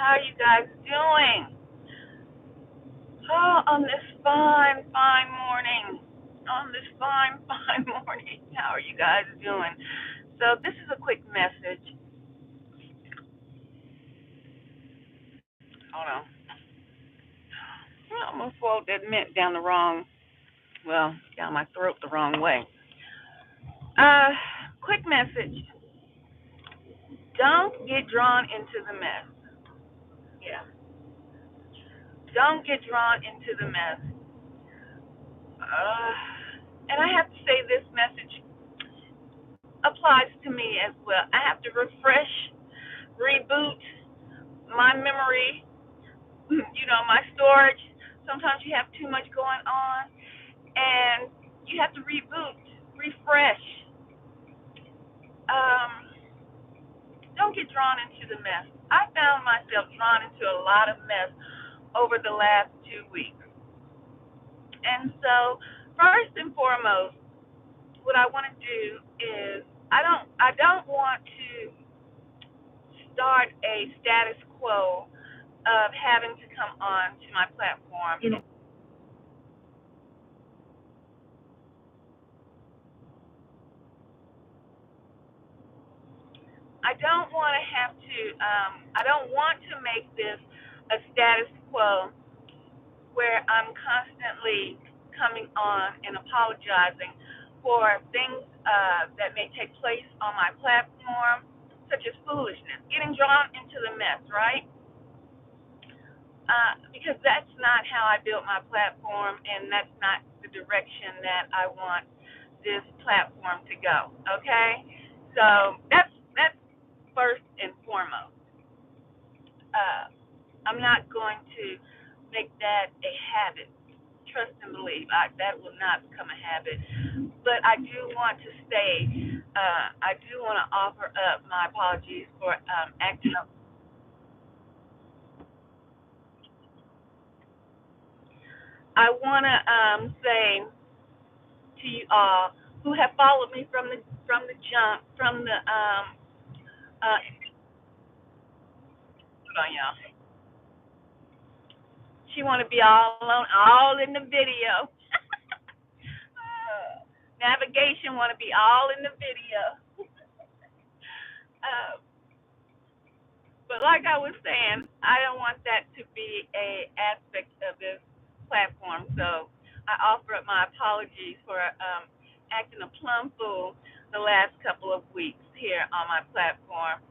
How are you guys doing? Oh, on this fine, fine morning. On this fine, fine morning. How are you guys doing? So this is a quick message. Hold on. I almost swallowed that mint down the wrong, down my throat the wrong way. Uh, Quick message. Don't get drawn into the mess. Yeah. Don't get drawn into the mess. Uh, and I have to say this message applies to me as well. I have to refresh, reboot my memory, my storage. Sometimes you have too much going on, and you have to reboot, refresh. Um, don't get drawn into the mess. I found myself drawn into a lot of mess over the last 2 weeks. And so, first and foremost, what I want to do is I don't want to start a status quo of having to come on to my platform. I don't want to have to. I don't want to make this a status quo where I'm constantly coming on and apologizing for things that may take place on my platform, such as foolishness, getting drawn into the mess, right? Because that's not how I built my platform, and that's not the direction that I want this platform to go. Okay, so that's first and foremost. Uh, I'm not going to make that a habit. Trust and believe. That will not become a habit. But I do want to say, I do want to offer up my apologies for acting up. I want to say to you all who have followed me from the jump, from the hold on, y'all. She want to be all alone, all in the video. Navigation want to be all in the video. Uh, but like I was saying, I don't want that to be a aspect of this platform. So I offer up my apologies for acting a plum fool the last couple of weeks here on my platform.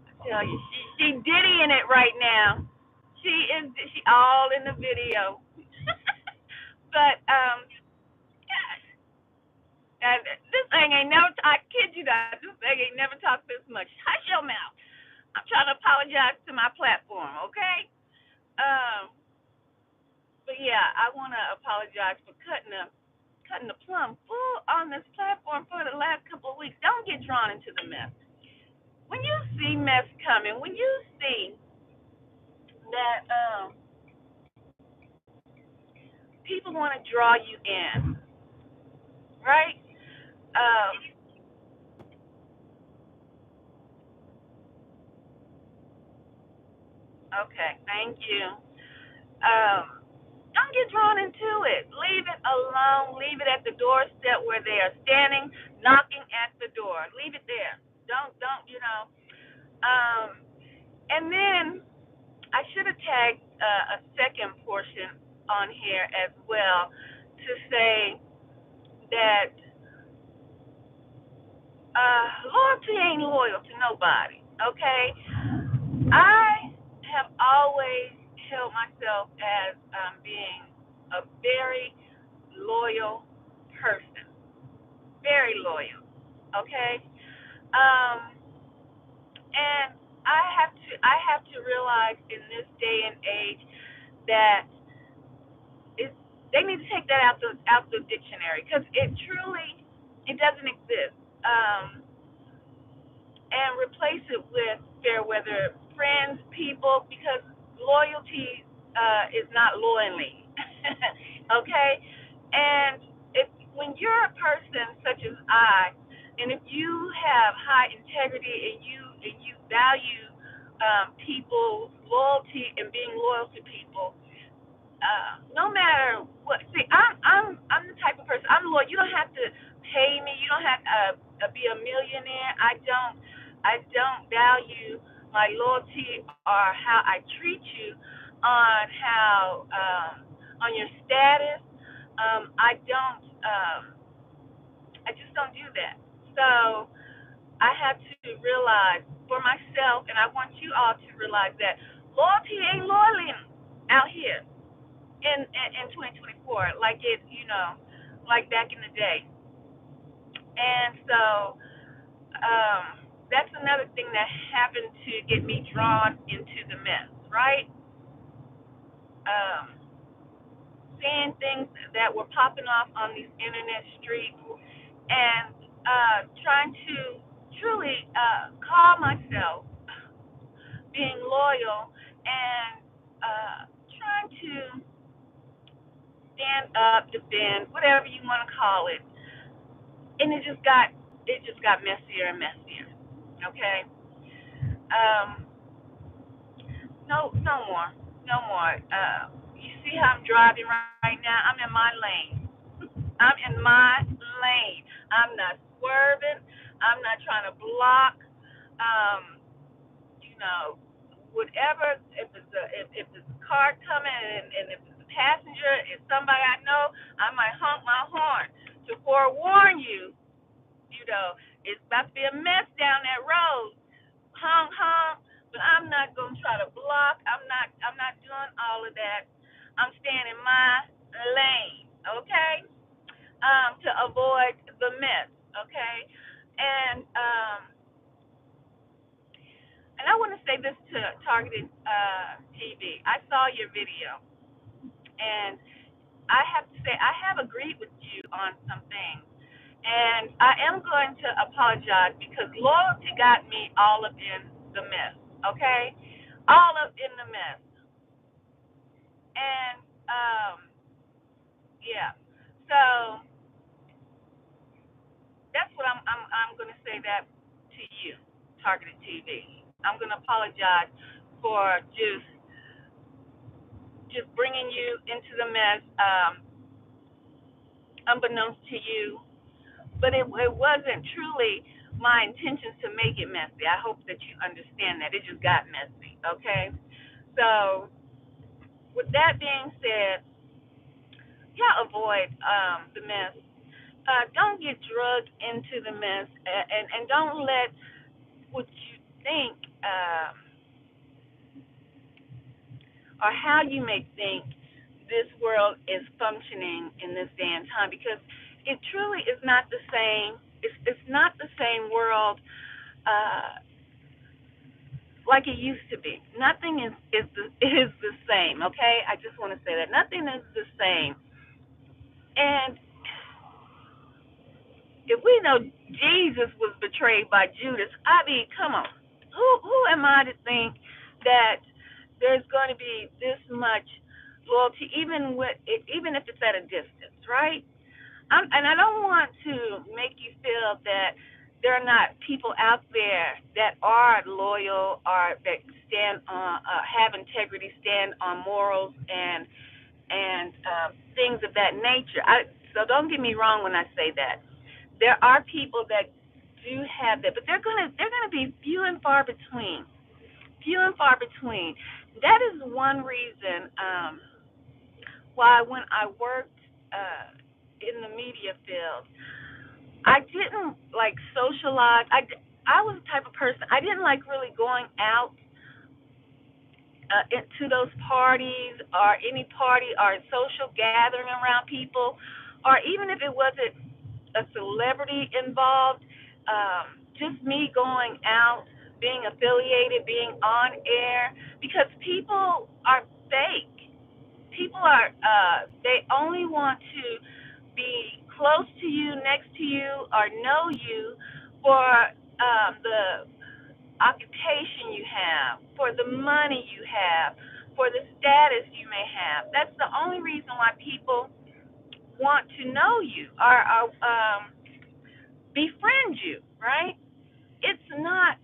I tell you, she diddying it right now. She all in the video. But and this thing ain't never. I kid you not. This thing ain't never talked this much. Hush your mouth. I'm trying to apologize to my platform, okay? Um, but yeah, I want to apologize for cutting the plum full on this platform for the last couple of weeks. Don't get drawn into the mess. When you see mess coming, when you see that people want to draw you in, right? Um, okay, thank you. Don't get drawn into it. Leave it alone. Leave it at the doorstep where they are standing, knocking at the door. Leave it there. Don't. Um, and then I should have tagged a second portion on here as well to say that loyalty ain't loyal to nobody. Okay, I have always held myself as being a very loyal person, very loyal. Okay, um, and I have to realize in this day and age that it, they need to take that out the dictionary because it doesn't exist. And replace it with fair weather friends, people, because loyalty is not loyally. Okay? And if when you're a person such as I And if you have high integrity and you value people's loyalty and being loyal to people, no matter what. See, I'm the type of person. I'm loyal. You don't have to pay me. You don't have to be a millionaire. I don't value my loyalty or how I treat you on how on your status. I don't. I just don't do that. So I have to realize for myself, and I want you all to realize that loyalty ain't loyalty out here in 2024 like it, like back in the day. And so that's another thing that happened to get me drawn into the mess, right? Um, Seeing things that were popping off on these internet streets and trying to truly call myself being loyal and trying to stand up, defend, whatever you want to call it. And it just got messier and messier. Okay. Um, no more, no more. You see how I'm driving right now? I'm in my lane. I'm in my lane. I'm not swerving. I'm not trying to block. Um, you know, whatever. If it's a car coming and if it's a passenger, if somebody I know, I might honk my horn to forewarn you. It's about to be a mess down that road. Honk honk. But I'm not gonna try to block. I'm not doing all of that. I'm staying in my lane, okay? To avoid the mess, okay? And and I want to say this to targeted TV. I saw your video, and I have to say I have agreed with you on some things, and I am going to apologize because loyalty got me all up in the mess, okay? All up in the mess, and yeah. So that's what I'm going to say that to you, targeted TV. I'm going to apologize for just bringing you into the mess, unbeknownst to you. But it wasn't truly my intentions to make it messy. I hope that you understand that. It just got messy, okay? So, with that being said, yeah, avoid the mess. Don't get drugged into the mess, and don't let what you think or how you may think this world is functioning in this day and time, because it truly is not the same. It's not the same world uh, like it used to be. Nothing is the same. Okay, I just want to say that nothing is the same. And if we know Jesus was betrayed by Judas, I mean, come on, who am I to think that there's going to be this much loyalty, even if it's at a distance, right? And I don't want to make you feel that there are not people out there that are loyal or that stand on, have integrity, stand on morals and things of that nature. So don't get me wrong when I say that. There are people that do have that, but they're gonna be few and far between. Few and far between. That is one reason why when I worked in the media field, I didn't like socialize. I was the type of person I didn't like really going out into those parties or any party or social gathering around people, or even if it wasn't a celebrity involved, just me going out, being affiliated, being on air, because people are fake. People are, they only want to be close to you, next to you, or know you for the occupation you have, for the money you have, for the status you may have. That's the only reason why people want to know you or befriend you, right? It's not,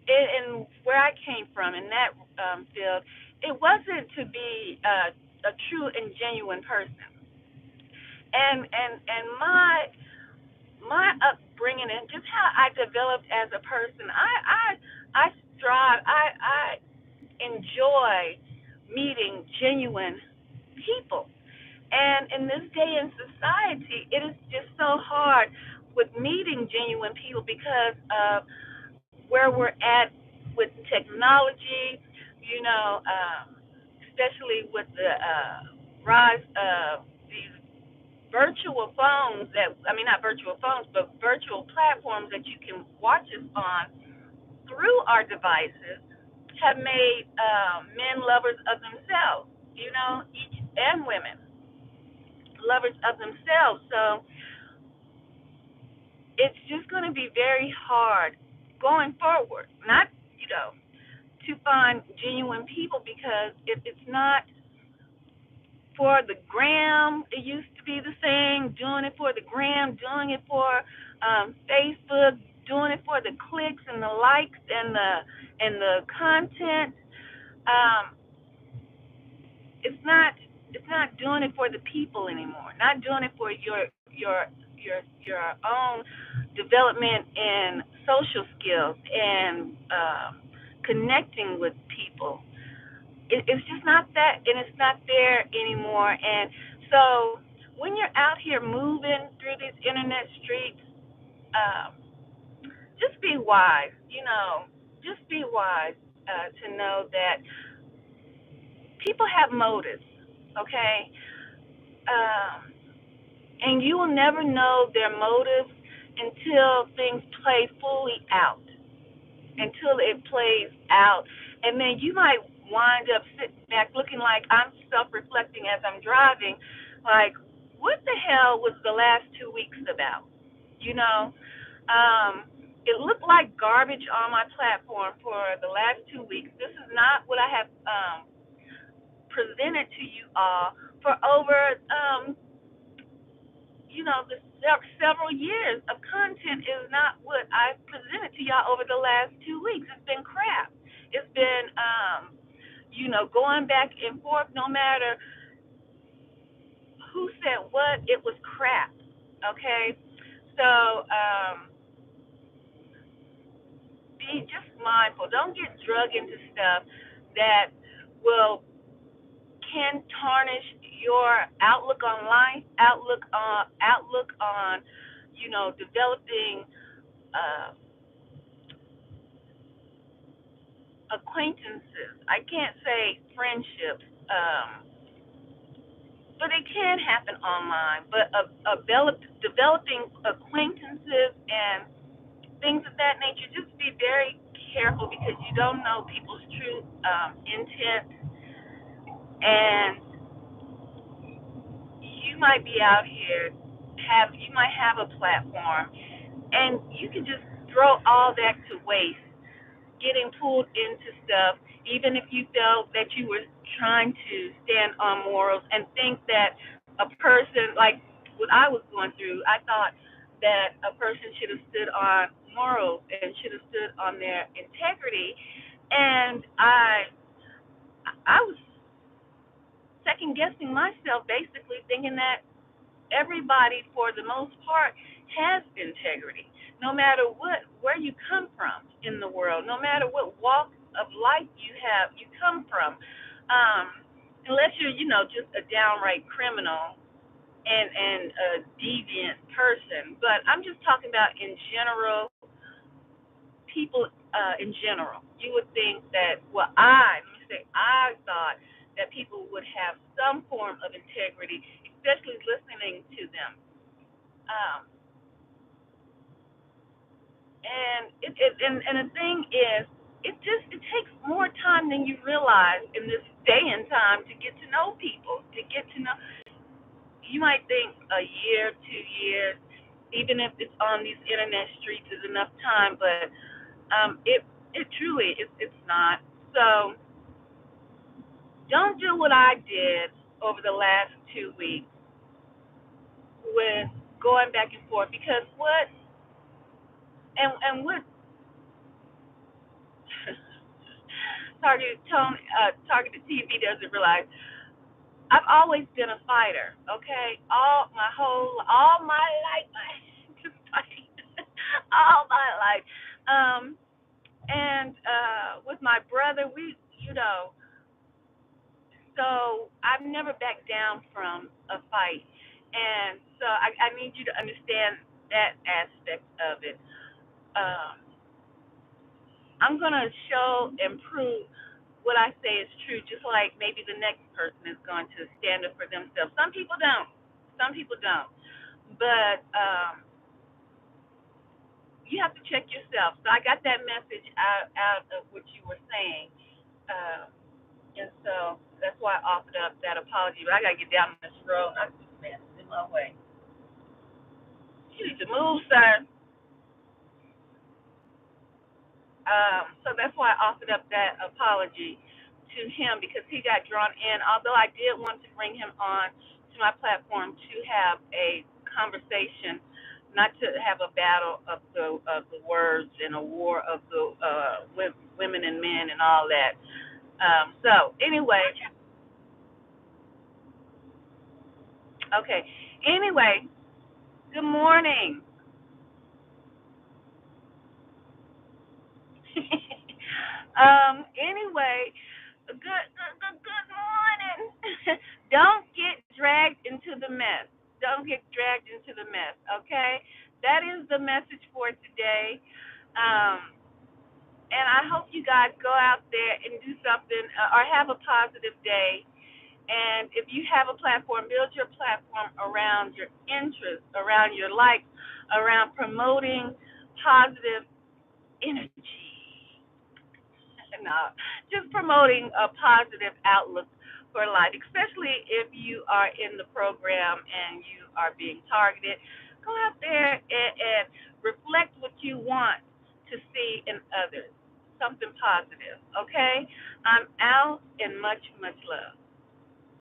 and where I came from in that field, it wasn't to be a true and genuine person. And my upbringing and just how I developed as a person, I strive, I enjoy meeting genuine people. And in this day in society, it is just so hard with meeting genuine people because of where we're at with technology, you know, especially with the rise of these virtual phones that, I mean, not virtual phones, but virtual platforms that you can watch us on through our devices have made men lovers of themselves, you know, each and women lovers of themselves. So it's just going to be very hard going forward, not, you know, to find genuine people because if it's not for the gram, it used to be the thing, doing it for the gram, doing it for Facebook, doing it for the clicks and the likes and the content. Um, it's not doing it for the people anymore. Not doing it for your own development in social skills and connecting with people. It's just not that, and it's not there anymore. And so when you're out here moving through these internet streets, um, just be wise. You know, just be wise to know that people have motives. Okay, um, and you will never know their motives until things play fully out, until it plays out. And then you might wind up sitting back looking like I'm self reflecting as I'm driving, like, what the hell was the last 2 weeks about? You know? It looked like garbage on my platform for the last 2 weeks. This is not what I have presented to you all for over the several years of content is not what I presented to y'all over the last 2 weeks. It's been crap. It's been, going back and forth. No matter who said what, it was crap. Okay, so be just mindful. Don't get drug into stuff that will can tarnish your outlook on life, outlook on developing uh, acquaintances. I can't say friendships, but it can happen online. But developing acquaintances and things of that nature, just be very careful because you don't know people's true intent, and you might be out here you might have a platform, and you can just throw all that to waste getting pulled into stuff, even if you felt that you were trying to stand on morals and think that a person, like what I was going through, I thought that a person should have stood on morals and should have stood on their integrity. And I was second guessing myself, basically thinking that everybody, for the most part, has integrity. No matter where you come from in the world, no matter what walk of life you come from, unless you're, just a downright criminal and a deviant person. But I'm just talking about in general, people in general. You would think that, I thought that people would have some form of integrity, especially listening to them. Um, and the thing is, it takes more time than you realize in this day and time to get to know people. To get to know, you might think a year, 2 years, even if it's on these internet streets, is enough time, but it truly it's not. So don't do what I did over the last 2 weeks with going back and forth, because what And what targeted TV doesn't realize, I've always been a fighter. Okay, all my life I just fight, all my life. Um, and with my brother, you know, so I've never backed down from a fight, and so I need you to understand that aspect of it. Um, I'm gonna show and prove what I say is true, just like maybe the next person is going to stand up for themselves. Some people don't. Some people don't. But you have to check yourself. So I got that message out of what you were saying. Um, and so that's why I offered up that apology. But I got to get down this road. I just man, it's in my way. You need to move, sir. So that's why I offered up that apology to him because he got drawn in. Although I did want to bring him on to my platform to have a conversation, not to have a battle of the words and a war of the women and men and all that. So anyway, okay. Anyway, good morning. Anyway, good morning. Don't get dragged into the mess. Don't get dragged into the mess, okay? That is the message for today. Um, and I hope you guys go out there and do something or have a positive day. And if you have a platform, build your platform around your interests, around your likes, around promoting positive energy. No, just promoting a positive outlook for life, especially if you are in the program and you are being targeted. Go out there and reflect what you want to see in others, something positive, okay? I'm out and much, much love.